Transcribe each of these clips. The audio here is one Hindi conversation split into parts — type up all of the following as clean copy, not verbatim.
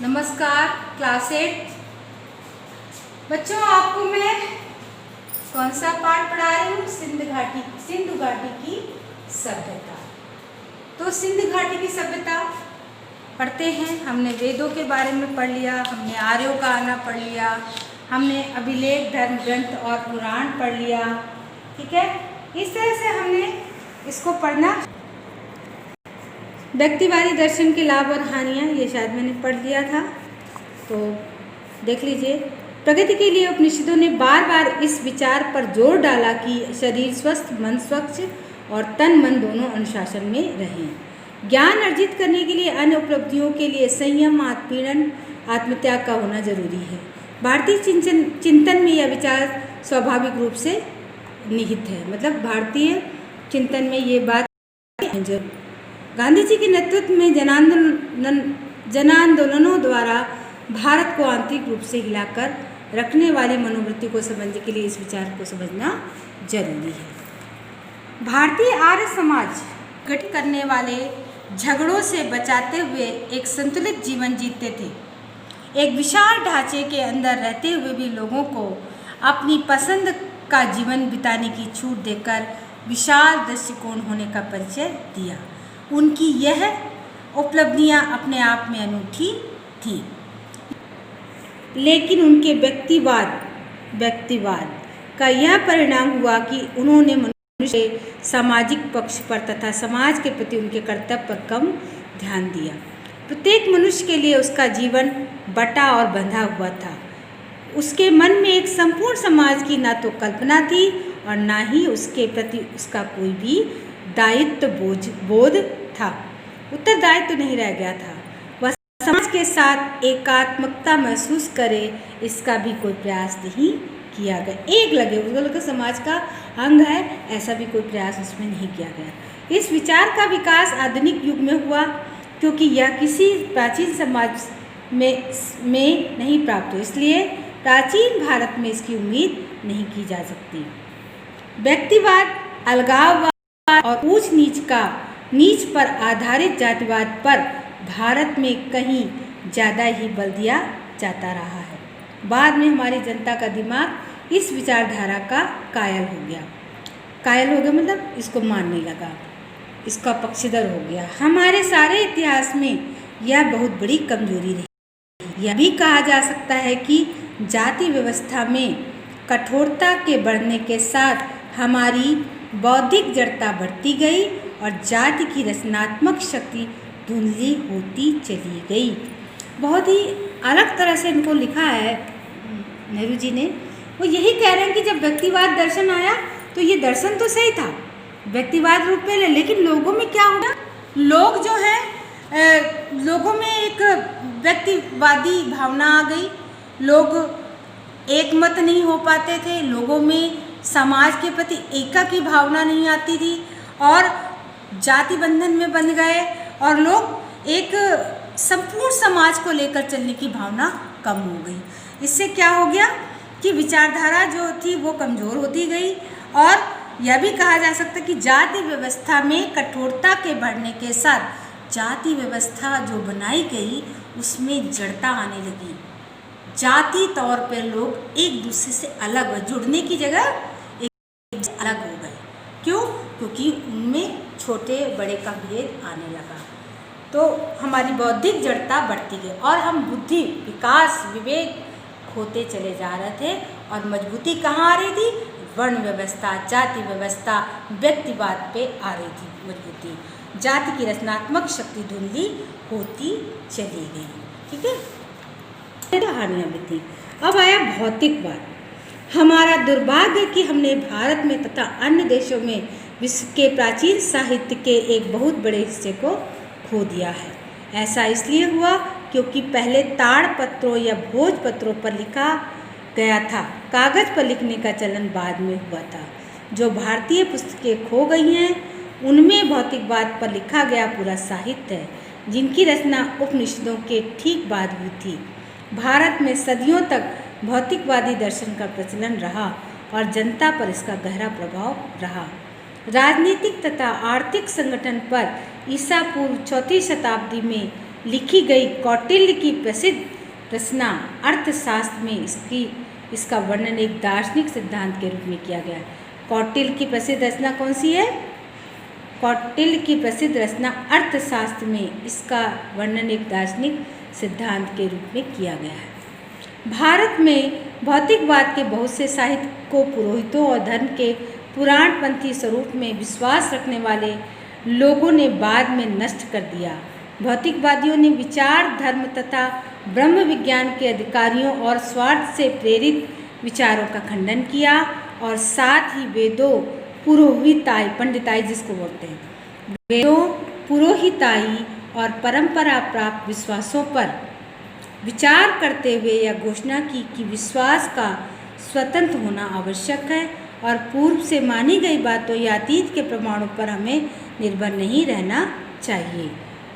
नमस्कार क्लास 8 बच्चों, आपको मैं कौन सा पाठ पढ़ा रही हूँ? सिंधु घाटी की सभ्यता। तो सिंधु घाटी की सभ्यता पढ़ते हैं। हमने वेदों के बारे में पढ़ लिया, हमने आर्यों का आना पढ़ लिया, हमने अभिलेख, धर्म ग्रंथ और पुराण पढ़ लिया। ठीक है, इस तरह से हमने इसको पढ़ना। व्यक्तिवादी दर्शन के लाभ और हानियाँ, ये शायद मैंने पढ़ लिया था, तो देख लीजिए। प्रगति के लिए उपनिषदों ने बार बार इस विचार पर जोर डाला कि शरीर स्वस्थ, मन स्वच्छ और तन मन दोनों अनुशासन में रहें। ज्ञान अर्जित करने के लिए, अन्य उपलब्धियों के लिए संयम, आत्मपीड़न, आत्मत्याग का होना जरूरी है। भारतीय चिंतन में यह विचार स्वाभाविक रूप से निहित है। मतलब भारतीय चिंतन में ये बात जरूर। गांधी जी के नेतृत्व में जनांदोलनों द्वारा भारत को आंतरिक रूप से हिलाकर रखने वाली मनोवृत्ति को समझने के लिए इस विचार को समझना जरूरी है। भारतीय आर्य समाज गठित करने वाले झगड़ों से बचाते हुए एक संतुलित जीवन जीते थे। एक विशाल ढांचे के अंदर रहते हुए भी लोगों को अपनी पसंद का जीवन बिताने की छूट देकर विशाल दृष्टिकोण होने का परिचय दिया। उनकी यह उपलब्धियां अपने आप में अनूठी थी, लेकिन उनके व्यक्तिवाद का यह परिणाम हुआ कि उन्होंने मनुष्य के सामाजिक पक्ष पर तथा समाज के प्रति उनके कर्तव्य पर कम ध्यान दिया। प्रत्येक मनुष्य के लिए उसका जीवन बटा और बंधा हुआ था। उसके मन में एक संपूर्ण समाज की ना तो कल्पना थी और ना ही उसके प्रति उसका कोई भी दायित्व बोध था। उत्तरदायित्व नहीं रह गया था। वह समाज के साथ एकात्मकता महसूस करे, इसका भी कोई प्रयास नहीं किया गया। एक लगे उसको समाज का अंग है, ऐसा भी कोई प्रयास उसमें नहीं किया गया। इस विचार का विकास आधुनिक युग में हुआ, क्योंकि यह किसी प्राचीन समाज में नहीं प्राप्त हुआ, इसलिए प्राचीन भारत में इसकी उम्मीद नहीं की जा सकती। व्यक्तिवाद, अलगाववाद और नीच पर आधारित जातिवाद पर भारत में कहीं ज़्यादा ही बल दिया जाता रहा है। बाद में हमारी जनता का दिमाग इस विचारधारा का कायल हो गया मतलब इसको मानने लगा, इसका पक्षधर हो गया। हमारे सारे इतिहास में यह बहुत बड़ी कमजोरी रही। यह भी कहा जा सकता है कि जाति व्यवस्था में कठोरता के बढ़ने के साथ हमारी बौद्धिक जड़ता बढ़ती गई और जाति की रचनात्मक शक्ति धुंधली होती चली गई। बहुत ही अलग तरह से इनको लिखा है नेहरू जी ने। वो यही कह रहे हैं कि जब व्यक्तिवाद दर्शन आया तो ये दर्शन तो सही था, व्यक्तिवाद रूप में, लेकिन लोगों में क्या हुआ? लोग जो है लोगों में एक व्यक्तिवादी भावना आ गई। लोग एक मत नहीं हो पाते थे, लोगों में समाज के प्रति एकता की भावना नहीं आती थी और जाति बंधन में बंध गए और लोग एक संपूर्ण समाज को लेकर चलने की भावना कम हो गई। इससे क्या हो गया कि विचारधारा जो थी वो कमज़ोर होती गई। और यह भी कहा जा सकता है कि जाति व्यवस्था में कठोरता के बढ़ने के साथ जाति व्यवस्था जो बनाई गई उसमें जड़ता आने लगी। जाति तौर पर लोग एक दूसरे से अलग हुए, जुड़ने की जगह एक अलग हो गए। क्यों? क्योंकि उनमें छोटे बड़े का भेद आने लगा। तो हमारी बौद्धिक जड़ता बढ़ती गई और हम बुद्धि, विकास, विवेक खोते चले जा रहे थे। और मजबूती कहाँ आ रही थी? वर्ण व्यवस्था, जाति व्यवस्था, व्यक्तिवाद पे आ रही थी मजबूती। जाति की रचनात्मक शक्ति धुंधली होती चली गई। ठीक है, हानियाँ भी थी। अब आया भौतिकवाद। हमारा दुर्भाग्य कि हमने भारत में तथा अन्य देशों में विश्व के प्राचीन साहित्य के एक बहुत बड़े हिस्से को खो दिया है। ऐसा इसलिए हुआ क्योंकि पहले ताड़पत्रों या भोजपत्रों पर लिखा गया था, कागज़ पर लिखने का चलन बाद में हुआ था। जो भारतीय पुस्तकें खो गई हैं उनमें भौतिकवाद पर लिखा गया पूरा साहित्य है, जिनकी रचना उपनिषदों के ठीक बाद हुई थी। भारत में सदियों तक भौतिकवादी दर्शन का प्रचलन रहा और जनता पर इसका गहरा प्रभाव रहा। राजनीतिक तथा आर्थिक संगठन पर ईसा पूर्व 4वीं शताब्दी में लिखी गई कौटिल्य की प्रसिद्ध रचना अर्थशास्त्र में इसका वर्णन एक दार्शनिक सिद्धांत के रूप में किया गया है। कौटिल्य की प्रसिद्ध रचना कौन सी है? कौटिल्य की प्रसिद्ध रचना अर्थशास्त्र में इसका वर्णन एक दार्शनिक सिद्धांत के रूप में किया गया है। भारत में भौतिकवाद के बहुत से साहित्य को पुरोहितों और धर्म के पुराणपंथी स्वरूप में विश्वास रखने वाले लोगों ने बाद में नष्ट कर दिया। भौतिकवादियों ने विचार, धर्म तथा ब्रह्म विज्ञान के अधिकारियों और स्वार्थ से प्रेरित विचारों का खंडन किया और साथ ही वेदों, पुरोहिताई, पंडिताई जिसको बोलते हैं, वेदों, पुरोहिताई और परंपरा प्राप्त विश्वासों पर विचार करते हुए यह घोषणा की कि विश्वास का स्वतंत्र होना आवश्यक है और पूर्व से मानी गई बातों या अतीत के प्रमाणों पर हमें निर्भर नहीं रहना चाहिए।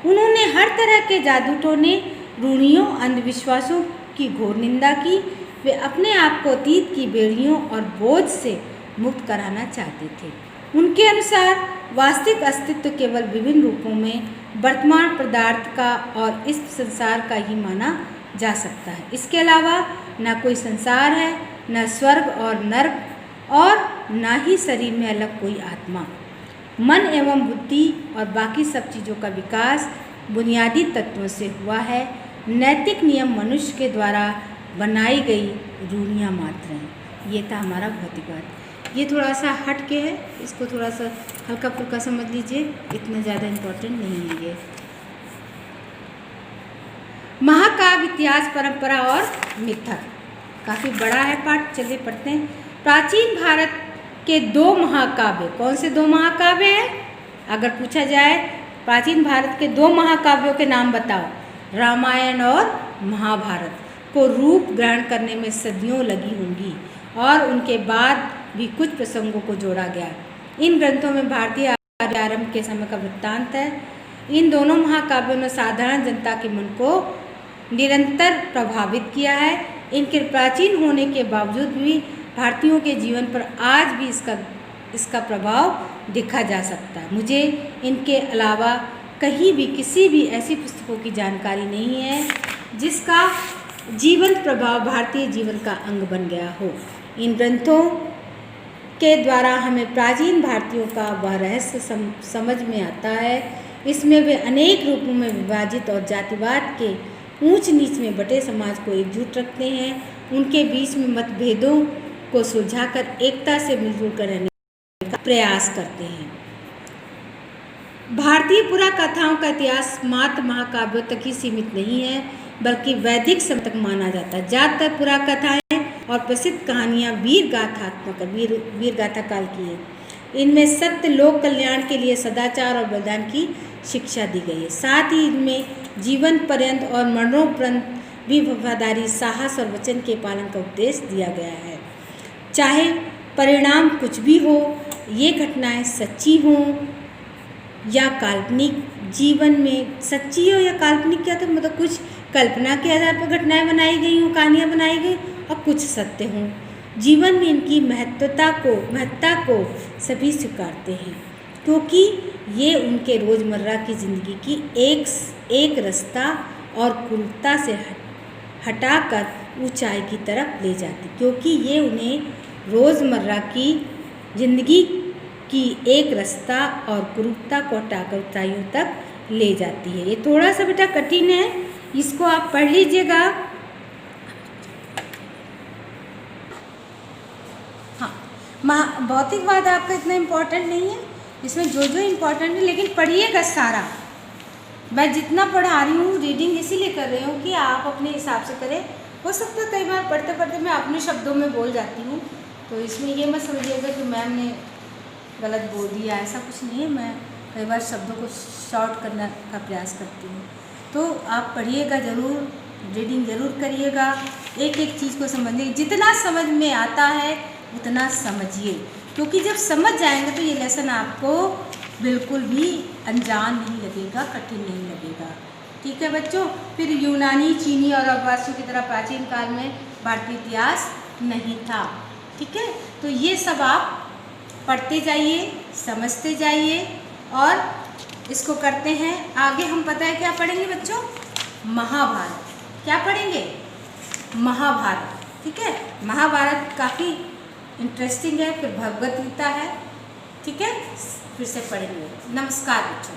उन्होंने हर तरह के जादू टोने, रूढ़ियों, अंधविश्वासों की घोर निंदा की। वे अपने आप को अतीत की बेड़ियों और बोझ से मुक्त कराना चाहते थे। उनके अनुसार वास्तविक अस्तित्व केवल विभिन्न रूपों में वर्तमान पदार्थ का और इस संसार का ही माना जा सकता है। इसके अलावा न कोई संसार है, न स्वर्ग और नर्क और न ही शरीर में अलग कोई आत्मा। मन एवं बुद्धि और बाकी सब चीज़ों का विकास बुनियादी तत्वों से हुआ है। नैतिक नियम मनुष्य के द्वारा बनाई गई रूढ़ियाँ मात्र हैं। ये था हमारा भौतिकवाद। ये थोड़ा सा हट के है, इसको थोड़ा सा हल्का फुल्का समझ लीजिए, इतना ज़्यादा इम्पोर्टेंट नहीं है ये। महाकाव्य, इतिहास, परंपरा और मिथक, काफ़ी बड़ा है पाठ, चलिए पढ़ते हैं। प्राचीन भारत के दो महाकाव्य, कौन से दो महाकाव्य हैं? अगर पूछा जाए प्राचीन भारत के दो महाकाव्यों के नाम बताओ, रामायण और महाभारत को रूप ग्रहण करने में सदियों लगी होंगी और उनके बाद भी कुछ प्रसंगों को जोड़ा गया। इन ग्रंथों में भारतीय आरंभ के समय का वृत्तांत है। इन दोनों महाकाव्यों ने साधारण जनता के मन को निरंतर प्रभावित किया है। इनके प्राचीन होने के बावजूद भी भारतीयों के जीवन पर आज भी इसका प्रभाव देखा जा सकता है। मुझे इनके अलावा कहीं भी किसी भी ऐसी पुस्तकों की जानकारी नहीं है जिसका जीवन प्रभाव भारतीय जीवन का अंग बन गया हो। इन ग्रंथों के द्वारा हमें प्राचीन भारतीयों का वह रहस्य समझ में आता है। इसमें वे अनेक रूपों में विभाजित और जातिवाद के ऊंच नीच में बटे समाज को एकजुट रखते हैं। उनके बीच में मतभेदों को सुलझाकर एकता से मिलजुल कर रहने का प्रयास करते हैं। भारतीय पुराकथाओं का इतिहास मात्र महाकाव्यों तक ही सीमित नहीं है, बल्कि वैदिक समय तक माना जाता है। ज़्यादातर पुराकथाएं और प्रसिद्ध कहानियाँ वीर गाथा काल की है। इनमें सत्य, लोक कल्याण के लिए सदाचार और बलिदान की शिक्षा दी गई है। साथ ही इनमें जीवन पर्यंत और मरणोपरांत भी वफादारी, साहस और वचन के पालन का उपदेश दिया गया है। चाहे परिणाम कुछ भी हो, ये घटनाएं सच्ची हों या काल्पनिक, जीवन में सच्ची हो या काल्पनिक, क्या तो मतलब कुछ कल्पना के आधार पर घटनाएं बनाई गई हों, कहानियाँ बनाई गई, और कुछ सत्य हों। जीवन में इनकी महत्ता को सभी स्वीकारते हैं, क्योंकि ये उनके रोज़मर्रा की ज़िंदगी की एक रास्ता और कुरूपता से हटाकर ऊंचाई की तरफ ले जाती, क्योंकि ये उन्हें रोज़मर्रा की ज़िंदगी की एक रास्ता और कुरूपता को हटाकर ऊंचाइयों तक ले जाती है। ये थोड़ा सा बेटा कठिन है, इसको आप पढ़ लीजिएगा। हाँ, भौतिकवाद आपका इतना इम्पोर्टेंट नहीं है, इसमें जो जो इम्पोर्टेंट है, लेकिन पढ़िएगा सारा। मैं जितना पढ़ा रही हूँ रीडिंग इसीलिए कर रही हूँ कि आप अपने हिसाब से करें। हो सकता है कई बार पढ़ते पढ़ते मैं अपने शब्दों में बोल जाती हूँ, तो इसमें ये मत समझिएगा कि मैम ने गलत बोल दिया, ऐसा कुछ नहीं है। मैं कई बार शब्दों को शॉर्ट करने का प्रयास करती हूँ। तो आप पढ़िएगा ज़रूर, रीडिंग ज़रूर करिएगा, एक एक चीज़ को समझिए। जितना समझ में आता है उतना समझिए, क्योंकि जब समझ जाएंगे तो ये लेसन आपको बिल्कुल भी अनजान नहीं लगेगा, कठिन नहीं लगेगा। ठीक है बच्चों। फिर यूनानी, चीनी और आवासियों की तरह प्राचीन काल में भारतीय इतिहास नहीं था। ठीक है, तो ये सब आप पढ़ते जाइए, समझते जाइए और इसको करते हैं। आगे हम पता है क्या पढ़ेंगे बच्चों, महाभारत। क्या पढ़ेंगे, महाभारत। ठीक है, महाभारत काफ़ी इंटरेस्टिंग है। फिर भगवत गीता है। ठीक है, फिर से पढ़ेंगे। नमस्कार बच्चों।